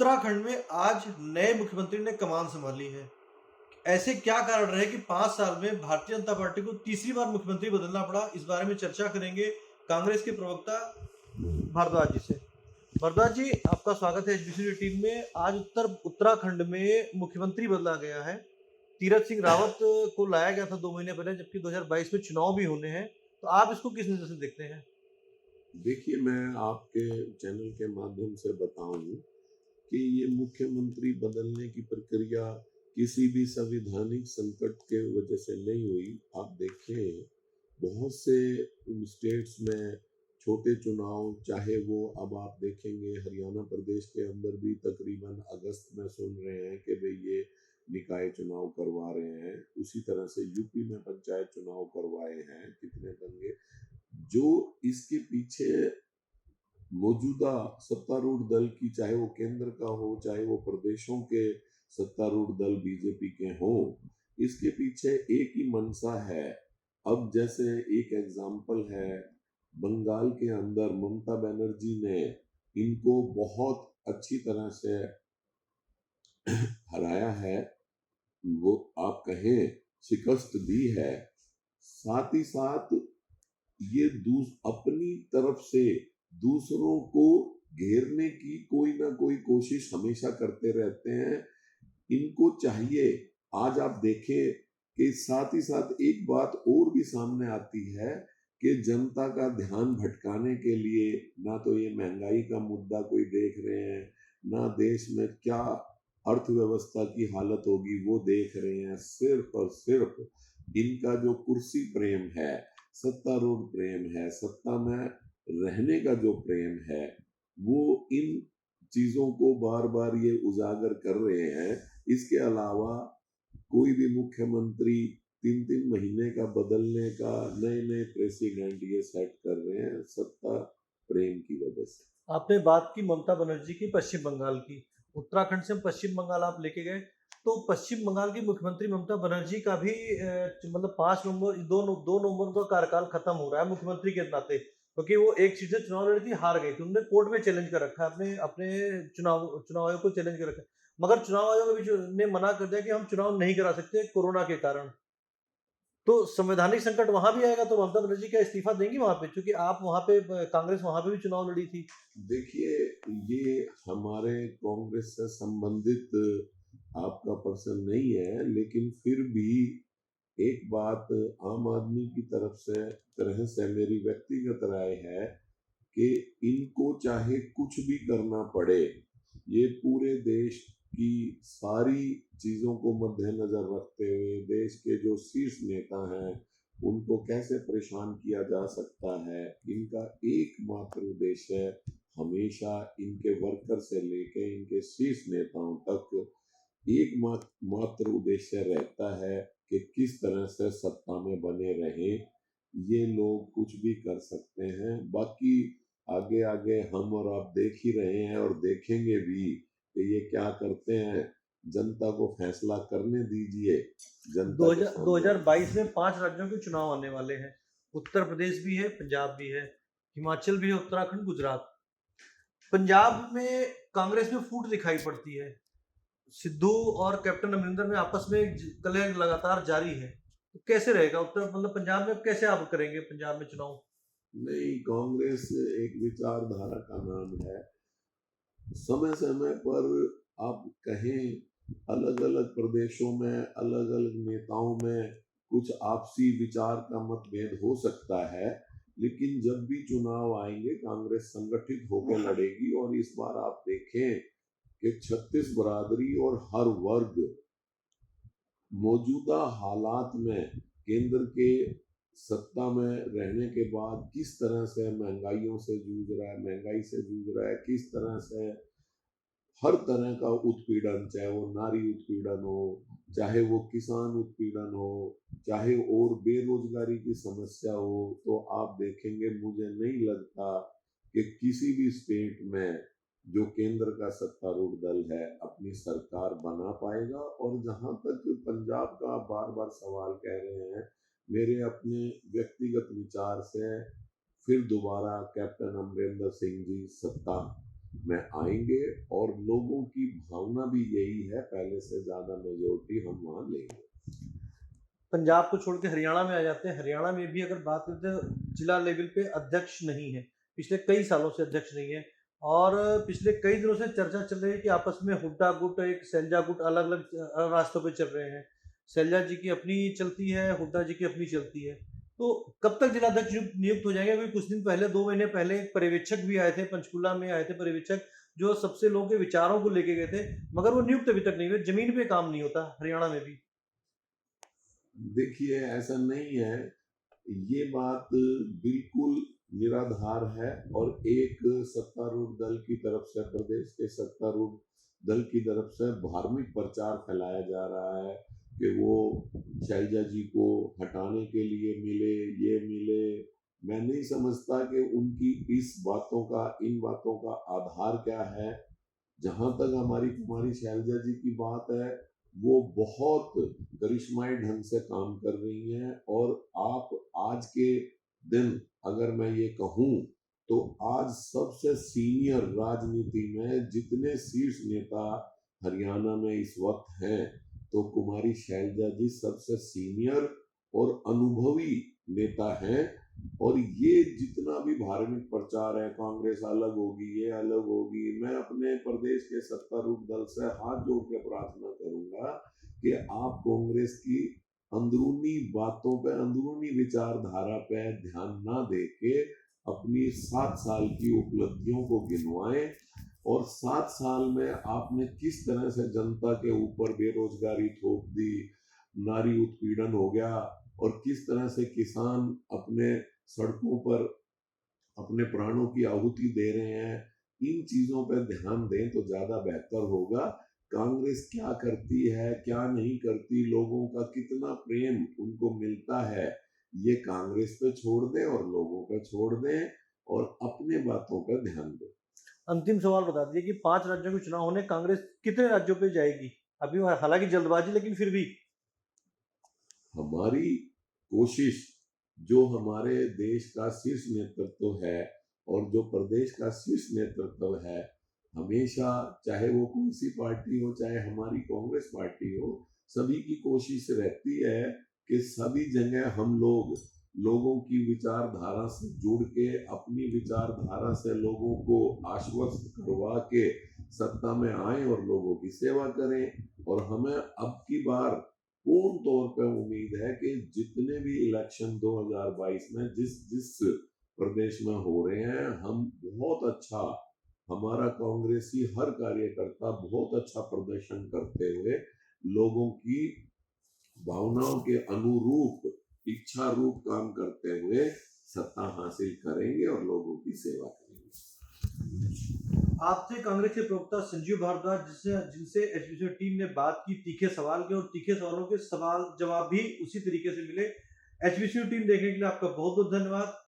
उत्तराखंड में आज नए मुख्यमंत्री ने कमान संभाली है। ऐसे क्या कारण रहे कि 5 साल में भारतीय जनता पार्टी को तीसरी बार मुख्यमंत्री बदलना पड़ा? इस बारे में चर्चा करेंगे कांग्रेस के प्रवक्ता भारद्वाज जी से। भारद्वाज जी, आपका स्वागत है एचबीसी टीम में। आज उत्तराखंड में मुख्यमंत्री बदला गया है। तीरथ सिंह रावत को लाया गया था 2 महीने पहले, जबकि 2022 में चुनाव भी होने हैं। तो आप इसको किस नजर से देखते हैं? देखिए, मैं आपके चैनल के माध्यम से बताऊं कि ये मुख्यमंत्री बदलने की प्रक्रिया किसी भी संवैधानिक संकट के वजह से नहीं हुई। आप देखें, बहुत से स्टेट्स में छोटे चुनाव, चाहे वो अब आप देखेंगे हरियाणा प्रदेश के अंदर भी तकरीबन अगस्त में सुन रहे हैं कि भाई ये निकाय चुनाव करवा रहे हैं। उसी तरह से यूपी में पंचायत चुनाव करवाए हैं, कितने दंगे। जो इसके पीछे मौजूदा सत्तारूढ़ दल की, चाहे वो केंद्र का हो चाहे वो प्रदेशों के सत्तारूढ़ दल बीजेपी के हों, इसके पीछे एक ही मंशा है। अब जैसे एक एग्जाम्पल है, बंगाल के अंदर ममता बनर्जी ने इनको बहुत अच्छी तरह से हराया है, वो आप कहें शिकस्त दी है। साथ ही साथ ये अपनी तरफ से दूसरों को घेरने की कोई ना कोई कोशिश हमेशा करते रहते हैं। इनको चाहिए, आज आप देखें कि साथ ही साथ एक बात और भी सामने आती है कि जनता का ध्यान भटकाने के लिए ना तो ये महंगाई का मुद्दा कोई देख रहे हैं, ना देश में क्या अर्थव्यवस्था की हालत होगी वो देख रहे हैं। सिर्फ और सिर्फ इनका जो कुर्सी प्रेम है, सत्तारूढ़ प्रेम है, सत्ता में रहने का जो प्रेम है, वो इन चीजों को बार बार ये उजागर कर रहे हैं। इसके अलावा कोई भी मुख्यमंत्री 3-3 महीने का बदलने का, नए नए प्रेसिडेंट ये सेट कर रहे हैं सत्ता प्रेम की वजह से। आपने बात की ममता बनर्जी की, पश्चिम बंगाल की। उत्तराखंड से पश्चिम बंगाल आप लेके गए, तो पश्चिम बंगाल की मुख्यमंत्री ममता बनर्जी का भी मतलब 5 नवंबर 2 नवंबर का कार्यकाल खत्म हो रहा है मुख्यमंत्री के नाते, क्योंकि वो एक सीट से चुनाव लड़ी थी, हार गई थी। उन्होंने कोर्ट में चैलेंज कर रखा है, अपने अपने चुनाव आयोग को चैलेंज कर रखा है। मगर चुनाव आयोग ने मना कर दिया कि हम चुनाव नहीं करा सकते कोरोना के कारण। तो संवैधानिक संकट वहां भी आएगा, तो ममता बनर्जी क्या इस्तीफा देंगी वहां पे? क्योंकि आप वहां पे कांग्रेस वहां पे भी चुनाव लड़ी थी। देखिए, ये हमारे कांग्रेस से संबंधित आपका पर्सन नहीं है, लेकिन फिर भी एक बात आम आदमी की तरह से मेरी व्यक्तिगत राय है कि इनको चाहे कुछ भी करना पड़े, ये पूरे देश की सारी चीजों को मद्देनजर रखते हुए देश के जो शीर्ष नेता हैं उनको कैसे परेशान किया जा सकता है, इनका एकमात्र उद्देश्य हमेशा इनके वर्कर से लेकर इनके शीर्ष नेताओं तक एकमात्र उद्देश्य रहता है कि किस तरह से सत्ता में बने रहें। ये लोग कुछ भी कर सकते हैं, बाकी आगे आगे हम और आप देख ही रहे हैं और देखेंगे भी कि ये क्या करते हैं। जनता को फैसला करने दीजिए। जनता के सामने 2022 में 5 राज्यों के चुनाव आने वाले हैं। उत्तर प्रदेश भी है, पंजाब भी है, हिमाचल भी है, उत्तराखंड, गुजरात। पंजाब में कांग्रेस में फूट दिखाई पड़ती है। सिद्धू और कैप्टन अमरिंदर में आपस में कलह लगातार जारी है। तो कैसे रहेगा मतलब पंजाब में कैसे आप करेंगे पंजाब में चुनाव? नहीं, कांग्रेस एक विचारधारा का नाम है। समय समय पर आप कहें, अलग अलग प्रदेशों में अलग अलग नेताओं में कुछ आपसी विचार का मतभेद हो सकता है, लेकिन जब भी चुनाव आएंगे कांग्रेस संगठित होकर लड़ेगी। और इस बार आप देखें कि 36 बरादरी और हर वर्ग मौजूदा हालात में केंद्र के सत्ता में रहने के बाद किस तरह से महंगाइयों से जूझ रहा है, महंगाई से जूझ रहा है, किस तरह से हर तरह का उत्पीड़न, चाहे वो नारी उत्पीड़न हो, चाहे वो किसान उत्पीड़न हो, चाहे और बेरोजगारी की समस्या हो। तो आप देखेंगे, मुझे नहीं लगता कि किसी भी स्टेट में जो केंद्र का सत्तारूढ़ दल है अपनी सरकार बना पाएगा। और जहां तक पंजाब का आप बार बार सवाल कह रहे हैं, मेरे अपने व्यक्तिगत विचार से फिर दोबारा कैप्टन अमरिंदर सिंह जी सत्ता में आएंगे और लोगों की भावना भी यही है, पहले से ज्यादा मेजोरिटी हम वहां लेंगे। पंजाब को छोड़ के हरियाणा में आ जाते हैं। हरियाणा में भी अगर बात करते हैं, जिला लेवल पे अध्यक्ष नहीं है, पिछले कई सालों से अध्यक्ष नहीं है, और पिछले कई दिनों से चर्चा चल रही है कि आपस में हुड्डा गुट, एक सैलजा गुट अलग अलग रास्तों पे चल रहे हैं। सैलजा जी की अपनी चलती है, हुड्डा जी की अपनी चलती है। तो कब तक जिलाध्यक्ष नियुक्त हो जाएंगे? अभी कुछ दिन पहले, 2 महीने पहले, एक पर्यवेक्षक भी आए थे, पंचकुला में आए थे पर्यवेक्षक, जो सबसे लोगों के विचारों को लेके गए थे, मगर वो नियुक्त अभी तक नहीं हुए। जमीन पे काम नहीं होता हरियाणा में भी। देखिए, ऐसा नहीं है, ये बात बिल्कुल निराधार है। और एक सत्तारूढ़ दल की तरफ से, प्रदेश के सत्तारूढ़ दल की तरफ से धार्मिक प्रचार फैलाया जा रहा है कि वो शैलजा जी को हटाने के लिए मिले, ये मिले। मैं नहीं समझता कि उनकी इन बातों का आधार क्या है। जहां तक हमारी कुमारी शैलजा जी की बात है, वो बहुत करिश्माई ढंग से काम कर रही हैं। और आप आज के दिन अगर मैं ये कहूं, तो आज सबसे सीनियर राजनीति में जितने शीर्ष नेता हरियाणा में इस वक्त हैं, तो कुमारी शैलजा जी सबसे सीनियर और अनुभवी नेता हैं। और ये जितना भी धार्मिक प्रचार है, कांग्रेस अलग होगी, ये अलग होगी, मैं अपने प्रदेश के सत्तारूढ़ दल से हाथ जोड़ के प्रार्थना करूंगा कि आप कांग्रेस की अंदरूनी बातों पे, अंदरूनी विचारधारा पे ध्यान ना दे के अपनी 7 साल की उपलब्धियों को गिनवाएं। और 7 साल में आपने किस तरह से जनता के ऊपर बेरोजगारी थोप दी, नारी उत्पीड़न हो गया, और किस तरह से किसान अपने सड़कों पर अपने प्राणों की आहुति दे रहे हैं, इन चीजों पर ध्यान दें तो ज्यादा बेहतर होगा। कांग्रेस क्या करती है, क्या नहीं करती, लोगों का कितना प्रेम उनको मिलता है, ये कांग्रेस पे छोड़ दें और लोगों पे छोड़ दें और अपने बातों पर ध्यान दें। अंतिम सवाल बता दीजिए कि 5 राज्यों के चुनाव होने, कांग्रेस कितने राज्यों पे जाएगी? अभी हालांकि जल्दबाजी, लेकिन फिर भी। हमारी कोशिश, जो हमारे देश का शीर्ष नेतृत्व है और जो प्रदेश का शीर्ष नेतृत्व है, हमेशा, चाहे वो कौन सी पार्टी हो, चाहे हमारी कांग्रेस पार्टी हो, सभी की कोशिश रहती है कि सभी जगह हम लोग लोगों की विचारधारा से जुड़ के, अपनी विचारधारा से लोगों को आश्वस्त करवा के सत्ता में आए और लोगों की सेवा करें। और हमें अब की बार पूर्ण तौर पर उम्मीद है कि जितने भी इलेक्शन 2022 में जिस जिस प्रदेश में हो रहे हैं, हम बहुत अच्छा, हमारा कांग्रेसी हर कार्यकर्ता बहुत अच्छा प्रदर्शन करते हुए लोगों की भावनाओं के अनुरूप, इच्छा रूप काम करते हुए सत्ता हासिल करेंगे और लोगों की सेवा करेंगे। आपसे कांग्रेस के प्रवक्ता संजीव भारद्वाज, जिनसे एचपीसीए टीम ने बात की, तीखे सवाल के, और तीखे सवालों के सवाल जवाब भी उसी तरीके से मिले। एचपीसीए टीम देखने के लिए आपका बहुत बहुत धन्यवाद।